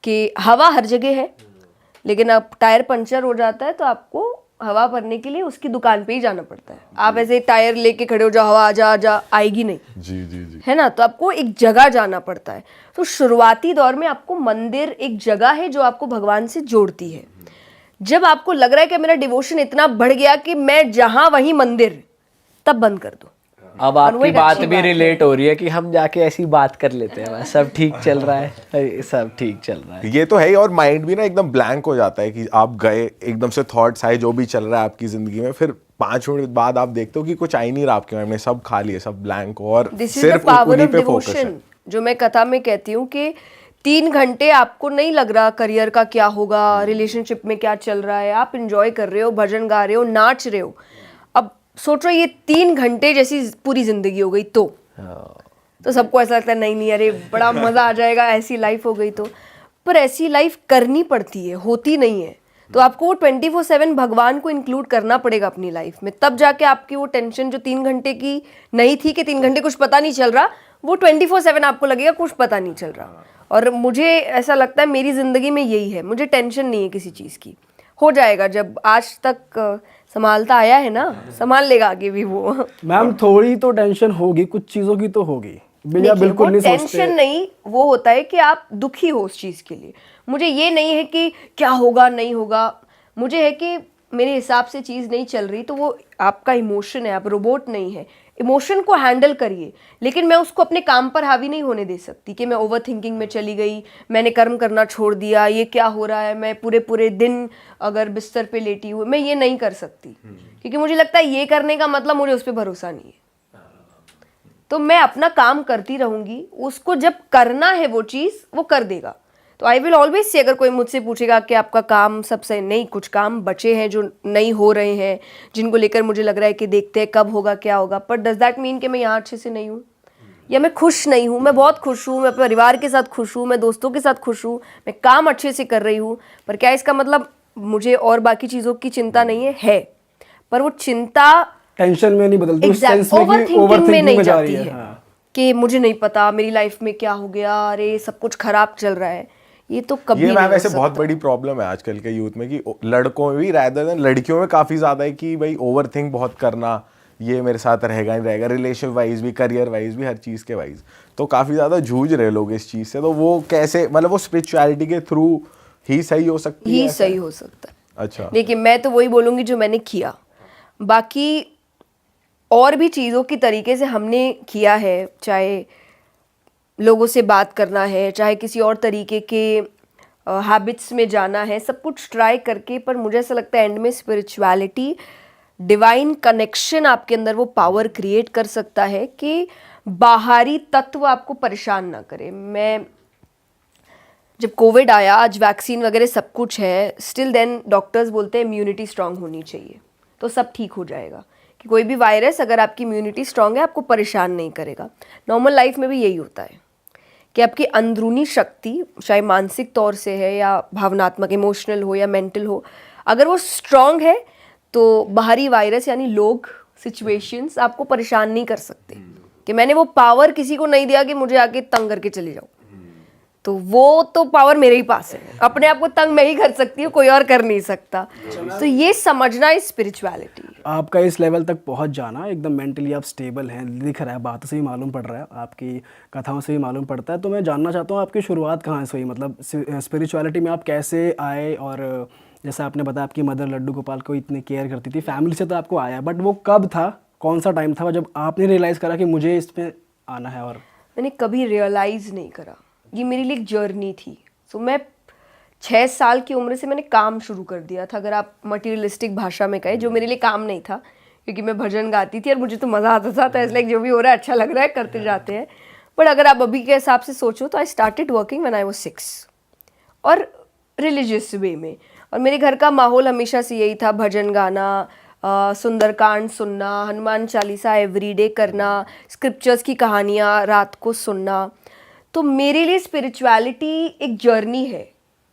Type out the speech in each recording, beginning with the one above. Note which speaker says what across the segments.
Speaker 1: कि हवा हर जगह है, लेकिन अब टायर पंचर हो जाता है तो आपको हवा भरने के लिए उसकी दुकान पे ही जाना पड़ता है। आप ऐसे टायर लेके खड़े हो जाओ, हवा आ जा आएगी नहीं।
Speaker 2: जी जी जी।
Speaker 1: है ना, तो आपको एक जगह जाना पड़ता है। तो शुरुआती दौर में आपको मंदिर एक जगह है जो आपको भगवान से जोड़ती है। जब आपको लग रहा है कि मेरा डिवोशन इतना बढ़ गया कि मैं जहां वहीं मंदिर, तब बंद कर दो।
Speaker 3: अब
Speaker 1: और वो
Speaker 3: आपकी
Speaker 1: एक
Speaker 3: बात
Speaker 1: अच्छी
Speaker 3: भी
Speaker 1: बात
Speaker 3: रिलेट हो रही है कि हम जाके ऐसी बात कर लेते हैं, बस सब ठीक चल रहा है, सब ठीक चल रहा है।
Speaker 2: ये तो है ही, और माइंड भी ना एकदम ब्लैंक हो जाता है कि आप गए, एकदम से थॉट्स आए जो भी चल रहा है आपकी जिंदगी में, फिर 5 मिनट बाद आप देखते हो कि कुछ आ ही नहीं रहा आपके माइंड में, सब खाली है, सब ब्लैंक हो, और
Speaker 1: दिस इज द
Speaker 2: सिर्फ
Speaker 1: पावर
Speaker 2: उन्हीं
Speaker 1: ऑफ
Speaker 2: पे फोकस है।
Speaker 1: डिवोशन, जो मैं कथा में कहती हूँ कि 3 घंटे आपको नहीं लग रहा करियर का क्या होगा, रिलेशनशिप में क्या चल रहा है, आप इंजॉय कर रहे हो, भजन गा रहे हो, नाच रहे हो। अब सोचो ये 3 घंटे जैसी पूरी जिंदगी हो गई तो सबको ऐसा लगता है नहीं नहीं अरे बड़ा मजा आ जाएगा, ऐसी लाइफ हो गई तो। पर ऐसी लाइफ करनी पड़ती है, होती नहीं है। तो आपको वो 24/7 भगवान को इंक्लूड करना पड़ेगा अपनी लाइफ में, तब जाके आपकी वो टेंशन जो 3 घंटे की नहीं थी कि 3 घंटे कुछ पता नहीं चल रहा, वो 24/7 आपको लगेगा कुछ पता नहीं चल रहा। और मुझे ऐसा लगता है मेरी ज़िंदगी में यही है, मुझे टेंशन नहीं है किसी चीज़ की। हो जाएगा, जब आज तक संभालता आया है ना, संभाल लेगा आगे भी वो।
Speaker 4: मैम थोड़ी तो टेंशन होगी, कुछ चीज़ों की तो होगी, भैया
Speaker 1: देखिए,
Speaker 4: बिल्कुल
Speaker 1: वो
Speaker 4: नहीं सोचते।
Speaker 1: टेंशन नहीं, वो होता है कि आप दुखी हो उस चीज़ के लिए। मुझे ये नहीं है कि क्या होगा नहीं होगा, मुझे है कि मेरे हिसाब से चीज़ नहीं चल रही, तो वो आपका इमोशन है, आप रोबोट नहीं है। इमोशन को हैंडल करिए, लेकिन मैं उसको अपने काम पर हावी नहीं होने दे सकती कि मैं ओवर थिंकिंग में चली गई, मैंने कर्म करना छोड़ दिया, ये क्या हो रहा है, मैं पूरे पूरे दिन अगर बिस्तर पे लेटी हूँ, मैं ये नहीं कर सकती। क्योंकि मुझे लगता है ये करने का मतलब मुझे उस पर भरोसा नहीं है। तो मैं अपना काम करती रहूंगी, उसको जब करना है वो चीज़ वो कर देगा। तो आई विल ऑलवेज से, अगर कोई मुझसे पूछेगा कि आपका काम सबसे, नहीं, कुछ काम बचे हैं जो नहीं हो रहे हैं, जिनको लेकर मुझे लग रहा है कि देखते हैं कब होगा क्या होगा, पर डज दैट मीन कि मैं यहाँ अच्छे से नहीं हूँ या मैं खुश नहीं हूँ? मैं बहुत खुश हूँ, मैं परिवार के साथ खुश हूँ, मैं दोस्तों के साथ खुश हूँ, मैं काम अच्छे से कर रही हूँ, पर क्या इसका मतलब मुझे और बाकी चीज़ों की चिंता नहीं है? पर वो चिंता
Speaker 4: टेंशन में नहीं बदलती, उस
Speaker 1: एग्जैक्ट
Speaker 4: सेंस में कि
Speaker 1: ओवरथिंकिंग में
Speaker 4: ओवरथिंकिंग
Speaker 1: नहीं
Speaker 4: में जा
Speaker 1: जाती
Speaker 4: रही
Speaker 1: है
Speaker 4: हाँ।
Speaker 1: कि मुझे नहीं पता मेरी लाइफ में क्या हो गया, अरे सब कुछ खराब चल रहा है। ये तो कभी
Speaker 2: ये
Speaker 1: नहीं
Speaker 2: मैम
Speaker 1: हो
Speaker 2: वैसे
Speaker 1: सकता।
Speaker 2: बहुत बड़ी प्रॉब्लम है आजकल के यूथ में, कि लड़कों में भी रादर देन लड़कियों में काफ़ी ज़्यादा है कि भाई ओवर थिंक बहुत करना, ये मेरे साथ रहेगा नहीं रहेगा, रिलेशन वाइज भी, करियर वाइज भी, हर चीज़ के वाइज। तो काफ़ी ज़्यादा जूझ रहे लोग इस चीज़ से। तो वो कैसे, मतलब वो स्पिरिचुअलिटी के थ्रू ही सही हो सकती है?
Speaker 1: ही
Speaker 2: ऐसा
Speaker 1: सही
Speaker 2: है?
Speaker 1: हो सकता है।
Speaker 2: अच्छा,
Speaker 1: देखिए, मैं तो वही बोलूंगी जो मैंने किया, बाकी और भी चीज़ों की तरीके से हमने किया है, चाहे लोगों से बात करना है, चाहे किसी और तरीके के हैबिट्स में जाना है, सब कुछ ट्राई करके। पर मुझे ऐसा लगता है एंड में स्पिरिचुअलिटी, डिवाइन कनेक्शन आपके अंदर वो पावर क्रिएट कर सकता है कि बाहरी तत्व आपको परेशान ना करे। मैं जब कोविड आया, आज वैक्सीन वगैरह सब कुछ है, स्टिल देन डॉक्टर्स बोलते हैं इम्यूनिटी स्ट्रांग होनी चाहिए तो सब ठीक हो जाएगा। कि कोई भी वायरस, अगर आपकी इम्यूनिटी स्ट्रांग है, आपको परेशान नहीं करेगा। नॉर्मल लाइफ में भी यही होता है कि आपकी अंदरूनी शक्ति, चाहे मानसिक तौर से है या भावनात्मक, इमोशनल हो या मेंटल हो, अगर वो स्ट्रांग है तो बाहरी वायरस यानी लोग, सिचुएशंस आपको परेशान नहीं कर सकते। कि मैंने वो पावर किसी को नहीं दिया कि मुझे आके तंग करके चले जाओ, तो वो तो पावर मेरे ही पास है। अपने आप को तंग मैं ही कर सकती हूँ, कोई और कर नहीं सकता। तो ये समझना इज स्पिरिचुअलिटी।
Speaker 4: आपका इस लेवल तक पहुंच जाना, एकदम मेंटली आप स्टेबल हैं, दिख रहा है, बातों से भी मालूम पड़ रहा है, आपकी कथाओं से भी मालूम पड़ता है। तो मैं जानना चाहता हूँ आपकी शुरुआत कहाँ से हुई, मतलब स्पिरिचुअलिटी में आप कैसे आए? और जैसा आपने बताया आपकी मदर लड्डू गोपाल को इतनी केयर करती थी, फैमिली से तो आपको आया, बट वो कब था, कौन सा टाइम था जब आपने रियलाइज़ करा कि मुझे इसमें आना है? और
Speaker 1: मैंने कभी रियलाइज़ नहीं करा, ये मेरे लिए एक जर्नी थी। सो मैं 6 साल की उम्र से मैंने काम शुरू कर दिया था, अगर आप मटीरियलिस्टिक भाषा में कहें, जो मेरे लिए काम नहीं था, क्योंकि मैं भजन गाती थी और मुझे तो मज़ा आता था, तो इसलिए जो भी हो रहा है अच्छा लग रहा है, करते जाते हैं। बट अगर आप अभी के हिसाब से सोचो तो I started working when I was 6, और रिलीजियस वे में। और मेरे घर का माहौल हमेशा से यही था, भजन गाना, सुंदरकांड सुनना, हनुमान चालीसा एवरीडे करना, स्क्रिप्चर्स की कहानियाँ रात को सुनना। तो मेरे लिए स्पिरिचुअलिटी एक जर्नी है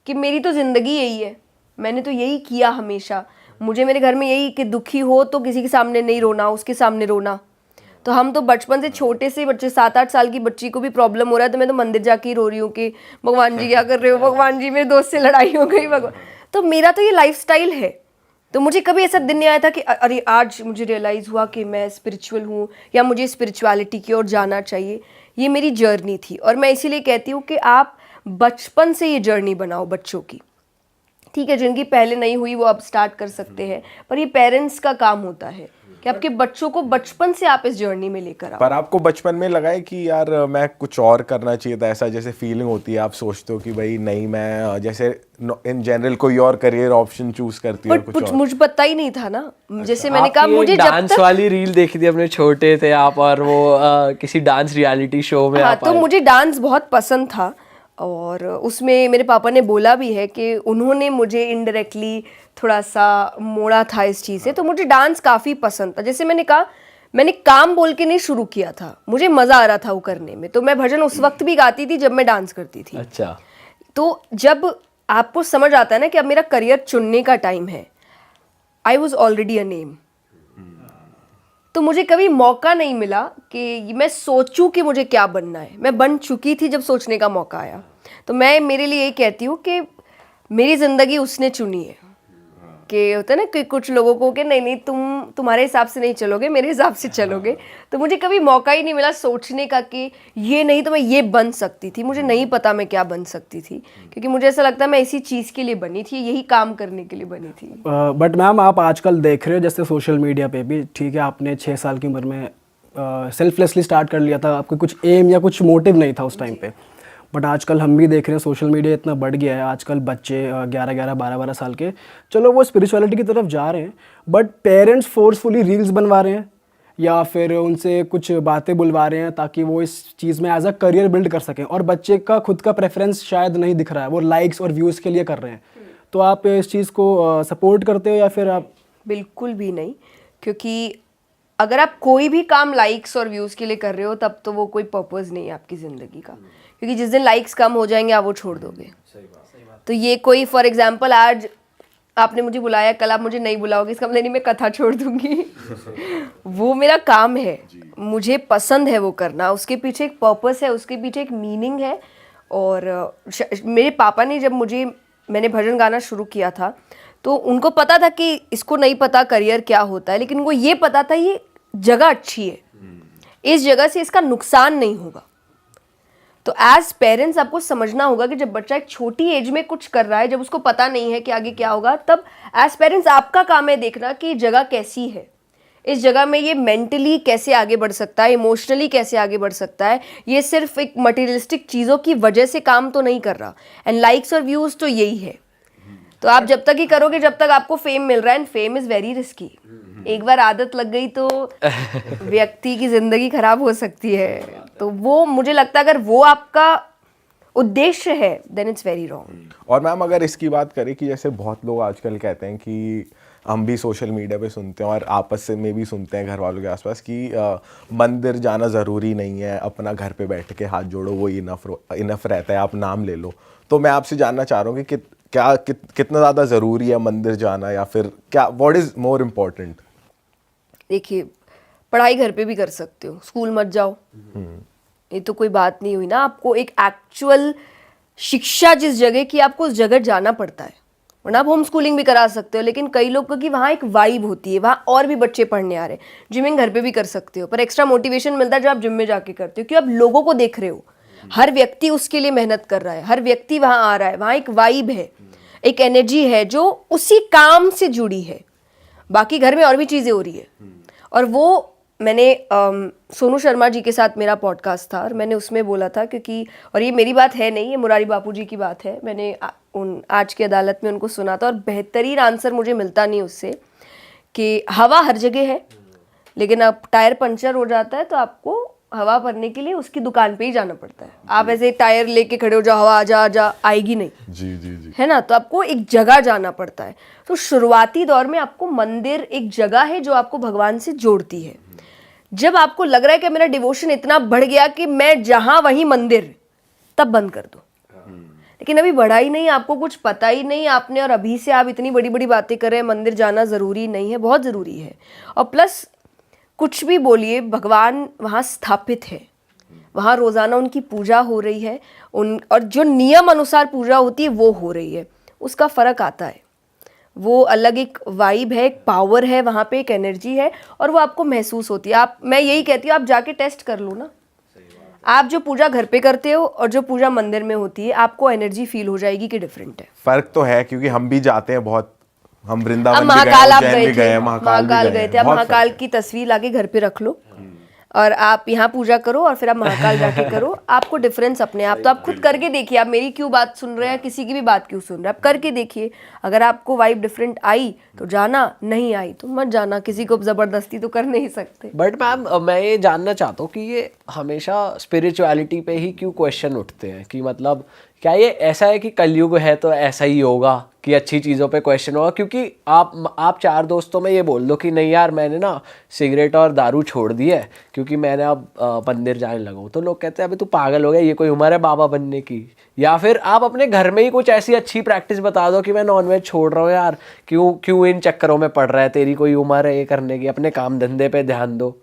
Speaker 1: कि मेरी तो ज़िंदगी यही है, मैंने तो यही किया हमेशा। मुझे मेरे घर में यही कि दुखी हो तो किसी के सामने नहीं रोना, उसके सामने रोना। तो हम तो बचपन से छोटे से बच्चे 7-8 साल की बच्ची को भी प्रॉब्लम हो रहा है तो मैं तो मंदिर जाके ही रो रही हूँ कि भगवान जी क्या कर रहे हो, भगवान जी मेरे दोस्त से लड़ाई हो गई, भगवान। तो मेरा तो ये लाइफस्टाइल है। तो मुझे कभी ऐसा दिन नहीं आया था कि अरे आज मुझे रियलाइज़ हुआ कि मैं स्पिरिचुअल हूँ या मुझे स्पिरिचुअलिटी की ओर जाना चाहिए। ये मेरी जर्नी थी और मैं इसीलिए कहती हूँ कि आप बचपन से ये जर्नी बनाओ बच्चों की। ठीक है, जिनकी पहले नहीं हुई वो अब स्टार्ट कर सकते हैं, पर ये पेरेंट्स का काम होता है कि आपके बच्चों को बचपन से आप इस जर्नी में लेकर आओ।
Speaker 2: पर आपको बचपन में लगा है कि यार मैं कुछ और करना चाहिए था, ऐसा जैसे फीलिंग होती है, आप सोचते हो कि भाई नहीं मैं जैसे इन जनरल कोई और करियर ऑप्शन चूज करती हूँ कुछ
Speaker 1: बट
Speaker 2: और?
Speaker 1: मुझे पता ही नहीं था ना, जैसे मैंने कहा
Speaker 3: आपकी
Speaker 1: मुझे
Speaker 3: एक
Speaker 1: जब
Speaker 3: डांस
Speaker 1: तक
Speaker 3: वाली रील देखी थी अपने, छोटे थे आप और वो किसी डांस रियलिटी शो में
Speaker 1: हाँ,
Speaker 3: आप
Speaker 1: तो
Speaker 3: आए।
Speaker 1: मुझे डांस बहुत पसंद था और उसमें मेरे पापा ने बोला भी है कि उन्होंने मुझे इनडायरेक्टली थोड़ा सा मोड़ा था इस चीज़ से। तो मुझे डांस काफ़ी पसंद था। जैसे मैंने कहा, मैंने काम बोल के नहीं शुरू किया था, मुझे मज़ा आ रहा था वो करने में। तो मैं भजन उस वक्त भी गाती थी जब मैं डांस करती थी।
Speaker 3: अच्छा।
Speaker 1: तो जब आपको समझ आता है ना कि अब मेरा करियर चुनने का टाइम है, I was already a name. तो मुझे कभी मौका नहीं मिला कि मैं सोचूं कि मुझे क्या बनना है। मैं बन चुकी थी जब सोचने का मौका आया। तो मैं मेरे लिए ये कहती हूँ कि मेरी ज़िंदगी उसने चुनी है। कि होता है ना कि कुछ लोगों को कि नहीं नहीं तुम्हारे हिसाब से नहीं चलोगे, मेरे हिसाब से चलोगे। तो मुझे कभी मौका ही नहीं मिला सोचने का कि ये नहीं तो मैं ये बन सकती थी। मुझे नहीं पता मैं क्या बन सकती थी, क्योंकि मुझे ऐसा लगता है मैं इसी चीज़ के लिए बनी थी, यही काम करने के लिए बनी थी।
Speaker 4: बट मैम आप आजकल देख रहे हो जैसे सोशल मीडिया पे भी, ठीक है, आपने 6 साल की उम्र में सेल्फलेसली स्टार्ट कर लिया था, आपको कुछ एम या कुछ मोटिव नहीं था उस टाइम पे। बट आजकल हम भी देख रहे हैं सोशल मीडिया इतना बढ़ गया है, आजकल बच्चे 11-11, 12-12 साल के, चलो वो स्पिरिचुअलिटी की तरफ जा रहे हैं, बट पेरेंट्स फोर्सफुली रील्स बनवा रहे हैं या फिर उनसे कुछ बातें बुलवा रहे हैं ताकि वो इस चीज़ में एज अ करियर बिल्ड कर सकें, और बच्चे का खुद का प्रेफरेंस शायद नहीं दिख रहा है, वो लाइक्स और व्यूज़ के लिए कर रहे हैं। तो आप इस चीज़ को सपोर्ट करते हो या फिर आप?
Speaker 1: बिल्कुल भी नहीं, क्योंकि अगर आप कोई भी काम लाइक्स और व्यूज़ के लिए कर रहे हो तब तो वो कोई पर्पस नहीं है आपकी ज़िंदगी का, क्योंकि जिस दिन लाइक्स कम हो जाएंगे आप वो छोड़ दोगे। तो ये कोई फॉर एग्जांपल आज आपने मुझे बुलाया, कल आप मुझे नहीं बुलाओगे, इसका मतलब नहीं मैं कथा छोड़ दूंगी। वो मेरा काम है, मुझे पसंद है वो करना, उसके पीछे एक पर्पस है, उसके पीछे एक मीनिंग है। और मेरे पापा ने जब मैंने भजन गाना शुरू किया था तो उनको पता था कि इसको नहीं पता करियर क्या होता है, लेकिन उनको ये पता था ये जगह अच्छी है, इस जगह से इसका नुकसान नहीं होगा। तो एज पेरेंट्स आपको समझना होगा कि जब बच्चा एक छोटी एज में कुछ कर रहा है, जब उसको पता नहीं है कि आगे क्या होगा, तब एज पेरेंट्स आपका काम है देखना कि जगह कैसी है, इस जगह में ये मेंटली कैसे आगे बढ़ सकता है, इमोशनली कैसे आगे बढ़ सकता है। ये सिर्फ एक मटेरियलिस्टिक चीज़ों की वजह से काम तो नहीं कर रहा। एंड लाइक्स और व्यूज़ तो यही है। तो आप जब तक ही करोगे जब तक आपको फेम मिल रहा है, and fame is very risky. एक बार आदत लग गई तो व्यक्ति की ज़िंदगी खराब हो सकती है। तो वो मुझे लगता है अगर वो आपका उद्देश्य है देन इट्स वेरी रॉन्ग।
Speaker 2: और मैम अगर इसकी बात करें कि जैसे बहुत लोग आजकल कहते हैं कि हम भी सोशल मीडिया पे सुनते हैं और आपस से में भी सुनते हैं घर वालों के आसपास कि मंदिर जाना ज़रूरी नहीं है, अपना घर पे बैठ के हाथ जोड़ो वही इनफ रहता है, आप नाम ले लो। तो मैं आपसे जानना चाह रहा हूँ कि कितना ज़्यादा ज़रूरी है मंदिर जाना, या फिर क्या व्हाट इज़ मोर इम्पोर्टेंट?
Speaker 1: देखिए, पढ़ाई घर पे भी कर सकते हो, स्कूल मत जाओ, ये तो कोई बात नहीं हुई ना। आपको एक एक्चुअल शिक्षा जिस जगह की, आपको उस जगह जाना पड़ता है, वरना आप होम स्कूलिंग भी करा सकते हो। लेकिन कई लोग को कि वहाँ एक वाइब होती है, वहाँ और भी बच्चे पढ़ने आ रहे हैं, जिमिंग घर पे भी कर सकते हो, पर एक्स्ट्रा मोटिवेशन मिलता है जब आप जिम में जाके करते हो, क्योंकि आप लोगों को देख रहे हो, हर व्यक्ति उसके लिए मेहनत कर रहा है, हर व्यक्ति वहाँ आ रहा है, वहाँ एक वाइब है, एक एनर्जी है जो उसी काम से जुड़ी है। बाकी घर में और भी चीज़ें हो रही है। और वो मैंने सोनू शर्मा जी के साथ मेरा पॉडकास्ट था और मैंने उसमें बोला था, क्योंकि और ये मेरी बात है नहीं, ये मुरारी बापू जी की बात है, मैंने आज की अदालत में उनको सुना था और बेहतरीन आंसर मुझे मिलता नहीं उससे, कि हवा हर जगह है, लेकिन अब टायर पंचर हो जाता है तो आपको हवा भरने के लिए उसकी दुकान पे ही जाना पड़ता है। आप ऐसे टायर लेके खड़े हो जाओ, हवा आजा आएगी नहीं,
Speaker 2: जी जी जी,
Speaker 1: है ना। तो आपको एक जगह जाना पड़ता है। तो शुरुआती दौर में आपको मंदिर एक जगह है जो आपको भगवान से जोड़ती है। जब आपको लग रहा है कि मेरा डिवोशन इतना बढ़ गया कि मैं जहां वहीं मंदिर, तब बंद कर दो। लेकिन अभी बढ़ा ही नहीं, आपको कुछ पता ही नहीं आपने, और अभी से आप इतनी बड़ी बड़ी बातें कर रहे हैं। मंदिर जाना ज़रूरी नहीं है, बहुत ज़रूरी है। और प्लस कुछ भी बोलिए, भगवान वहाँ स्थापित है, वहाँ रोज़ाना उनकी पूजा हो रही है, और जो नियम अनुसार पूजा होती है वो हो रही है, उसका फ़र्क आता है। वो अलग एक वाइब है, एक पावर है वहाँ पे, एक एनर्जी है, और वो आपको महसूस होती है। मैं यही कहती हूँ, आप जाके टेस्ट कर लो ना। आप जो पूजा घर पे करते हो और जो पूजा मंदिर में होती है, आपको एनर्जी फील हो जाएगी कि डिफरेंट है।
Speaker 2: फर्क तो है, क्योंकि हम भी जाते हैं बहुत, हम
Speaker 1: अब
Speaker 2: वृंदावन भी
Speaker 1: महाकाल आप
Speaker 2: उज्जैन
Speaker 1: गए
Speaker 2: भी
Speaker 1: थे,
Speaker 2: महाकाल
Speaker 1: गए थे, अब
Speaker 2: बहुत
Speaker 1: महाकाल
Speaker 2: फर्क
Speaker 1: की तस्वीर लाके घर पे रख लो और आप यहाँ पूजा करो और फिर आप महाकाल जाके करो, आपको डिफरेंस अपने आप। तो आप खुद करके देखिए, आप मेरी क्यों बात सुन रहे हैं, किसी की भी बात क्यों सुन रहे हैं, आप करके देखिए। अगर आपको वाइब डिफरेंट आई तो जाना, नहीं आई तो मत जाना, किसी को जबरदस्ती तो कर नहीं सकते।
Speaker 3: बट मैम मैं ये जानना चाहता हूँ कि ये हमेशा स्पिरिचुअलिटी पे ही क्यों क्वेश्चन उठते हैं, कि मतलब क्या ये ऐसा है कि कलयुग है तो ऐसा ही होगा कि अच्छी चीज़ों पे क्वेश्चन होगा? क्योंकि आप 4 दोस्तों में ये बोल दो कि नहीं यार मैंने ना सिगरेट और दारू छोड़ दी है क्योंकि मैंने अब मंदिर जाने लगा हूँ, तो लोग कहते हैं अभी तू पागल हो गया, ये कोई उम्र है बाबा बनने की। या फिर आप अपने घर में ही कुछ ऐसी अच्छी प्रैक्टिस बता दो कि मैं नॉनवेज छोड़ रहा हूँ यार, क्यों इन चक्करों में पड़ रहा है, तेरी कोई उम्र है ये करने की, अपने काम धंधे पे ध्यान दो।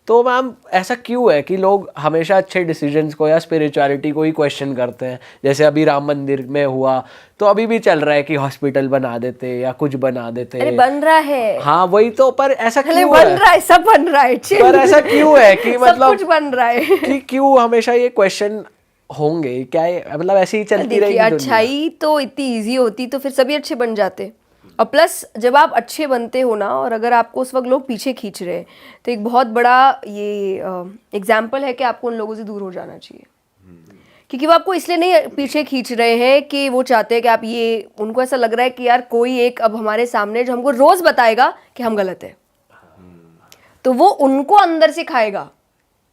Speaker 3: तो मैम ऐसा क्यों है कि लोग हमेशा अच्छे डिसीजंस को या स्पिरिचुअलिटी को ही क्वेश्चन करते हैं? जैसे अभी राम मंदिर में हुआ, तो अभी भी चल रहा है कि हॉस्पिटल बना देते या कुछ बना देते।
Speaker 1: अरे बन रहा है,
Speaker 3: हाँ वही तो, पर ऐसा क्यों
Speaker 1: बन रहा है, सब बन रहा है,
Speaker 3: पर ऐसा क्यों है कि मतलब
Speaker 1: सब कुछ बन रहा है
Speaker 3: कि क्यों हमेशा ये क्वेश्चन होंगे? क्या मतलब ऐसे ही चलती रहेगी दुनिया?
Speaker 1: अच्छाई तो इतनी इजी होती तो फिर सभी अच्छे बन जाते। और प्लस जब आप अच्छे बनते हो ना, और अगर आपको उस वक्त लोग पीछे खींच रहे हैं, तो एक बहुत बड़ा ये एग्जाम्पल है कि आपको उन लोगों से दूर हो जाना चाहिए। क्योंकि वो आपको इसलिए नहीं पीछे खींच रहे हैं कि वो चाहते हैं कि आप ये, उनको ऐसा लग रहा है कि यार कोई एक अब हमारे सामने जो हमको रोज बताएगा कि हम गलत है, तो वो उनको अंदर से खाएगा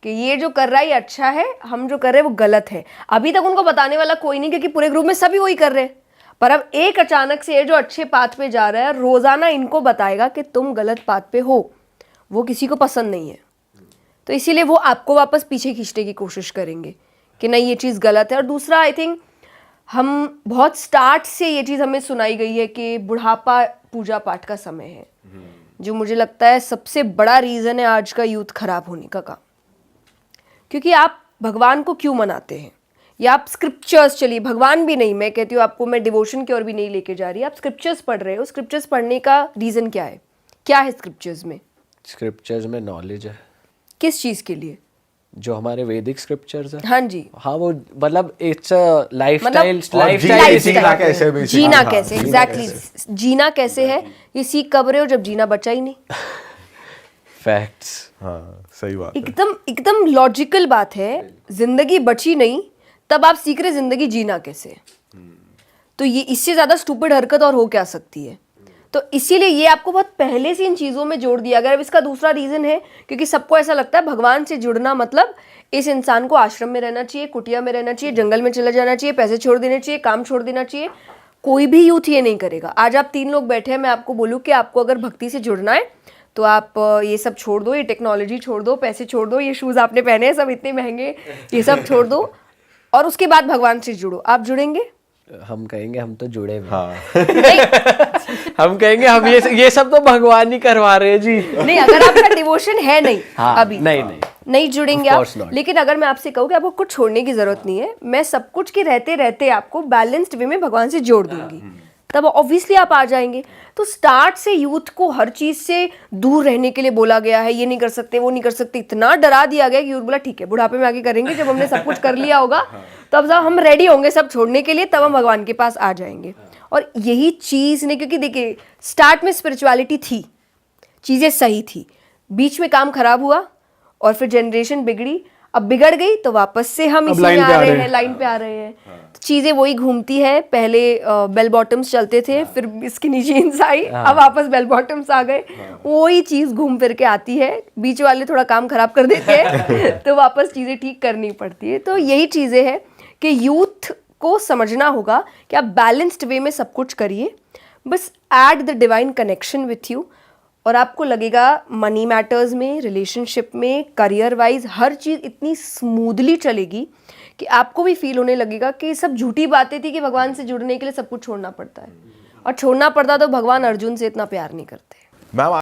Speaker 1: कि ये जो कर रहा है ये अच्छा है, हम जो कर रहे हैं वो गलत है। अभी तक उनको बताने वाला कोई नहीं, क्योंकि पूरे ग्रुप में सभी वही कर रहे हैं। पर अब एक अचानक से ये जो अच्छे पाथ पे जा रहा है, रोजाना इनको बताएगा कि तुम गलत पाथ पे हो, वो किसी को पसंद नहीं है। तो इसीलिए वो आपको वापस पीछे खींचने की कोशिश करेंगे कि नहीं ये चीज़ गलत है। और दूसरा, आई थिंक हम बहुत स्टार्ट से ये चीज़ हमें सुनाई गई है कि बुढ़ापा पूजा पाठ का समय है, जो मुझे लगता है सबसे बड़ा रीज़न है आज का यूथ खराब होने का काम। क्योंकि आप भगवान को क्यों मनाते हैं, या आप स्क्रिप्चर्स, चलिए भगवान भी नहीं, मैं कहती हूँ आपको, मैं डिवोशन की ओर भी नहीं लेके जा रही, आप स्क्रिप्चर्स पढ़ रहे हो, स्क्रिप्चर्स पढ़ने का रीज़न क्या है? क्या है स्क्रिप्चर्स में?
Speaker 3: स्क्रिप्चर्स में नॉलेज है।
Speaker 1: किस चीज़ के लिए?
Speaker 3: जो हमारे वैदिक स्क्रिप्चर्स है।
Speaker 1: हाँ जी,
Speaker 3: हाँ वो मतलब इट्स लाइफस्टाइल,
Speaker 1: जीना कैसे, एग्जैक्टली जीना कैसे है, ये सीख कब रहे हो जब जीना बचा ही नहीं।
Speaker 3: फैक्ट्स।
Speaker 2: हाँ सही बात है,
Speaker 1: एकदम लॉजिकल बात है। जिंदगी बची नहीं तब आप सीख रहे जिंदगी जीना कैसे। तो ये इससे ज्यादा स्टूपिड हरकत और हो क्या सकती है? तो इसीलिए ये आपको बहुत पहले से इन चीज़ों में जोड़ दिया गया। अब इसका दूसरा रीज़न है क्योंकि सबको ऐसा लगता है भगवान से जुड़ना मतलब इस इंसान को आश्रम में रहना चाहिए, कुटिया में रहना चाहिए, जंगल में चला जाना चाहिए, पैसे छोड़ देने चाहिए, काम छोड़ देना चाहिए। कोई भी यूथ ये नहीं करेगा। आज आप 3 लोग बैठे हैं, मैं आपको बोलूँ कि आपको अगर भक्ति से जुड़ना है तो आप ये सब छोड़ दो, ये टेक्नोलॉजी छोड़ दो, पैसे छोड़ दो, ये शूज़ आपने पहने हैं सब इतने महंगे, ये सब छोड़ दो और उसके बाद भगवान से जुड़ो। आप जुड़ेंगे?
Speaker 3: हम कहेंगे हम तो जुड़े हुए।
Speaker 2: हाँ
Speaker 3: हम कहेंगे हम ये सब तो भगवान ही करवा रहे हैं जी।
Speaker 1: नहीं, अगर आपका डिवोशन है नहीं,
Speaker 3: हाँ,
Speaker 1: अभी नहीं जुड़ेंगे आप। लेकिन अगर मैं आपसे कहूँ कि आपको कुछ छोड़ने की जरूरत नहीं है, मैं सब कुछ के रहते रहते आपको बैलेंस्ड वे में भगवान से जोड़ दूंगी, तब ऑब्वियसली आप आ जाएंगे। तो स्टार्ट से यूथ को हर चीज से दूर रहने के लिए बोला गया है, ये नहीं कर सकते, वो नहीं कर सकते, इतना डरा दिया गया कि यूथ बोला ठीक है बुढ़ापे में आगे करेंगे, जब हमने सब कुछ कर लिया होगा तब जब हम रेडी होंगे सब छोड़ने के लिए, तब हम भगवान के पास आ जाएंगे। और यही चीज ने, क्योंकि देखिए स्टार्ट में स्पिरिचुअलिटी थी, चीजें सही थी, बीच में काम खराब हुआ और फिर जनरेशन बिगड़ी, अब बिगड़ गई तो वापस से हम इसी में आ रहे हैं, लाइन पे आ रहे हैं। तो चीजें वही घूमती है। पहले बेल बॉटम्स चलते थे, फिर स्किनी जीन्स आई, अब वापस बेल बॉटम्स आ गए, वही चीज घूम फिर के आती है। बीच वाले थोड़ा काम खराब कर देते हैं तो वापस चीजें ठीक करनी पड़ती है। तो यही चीजें हैं कि यूथ को समझना होगा कि आप बैलेंस्ड वे में सब कुछ करिए, बस add the divine connection with you, और आपको लगेगा मनी मैटर्स में, रिलेशनशिप में, करियर वाइज हर चीज़ इतनी स्मूथली चलेगी कि आपको भी फील होने लगेगा कि सब झूठी बातें थी कि भगवान से जुड़ने के लिए सब कुछ छोड़ना पड़ता है, और छोड़ना पड़ता तो भगवान अर्जुन से इतना प्यार नहीं करते।
Speaker 2: मैम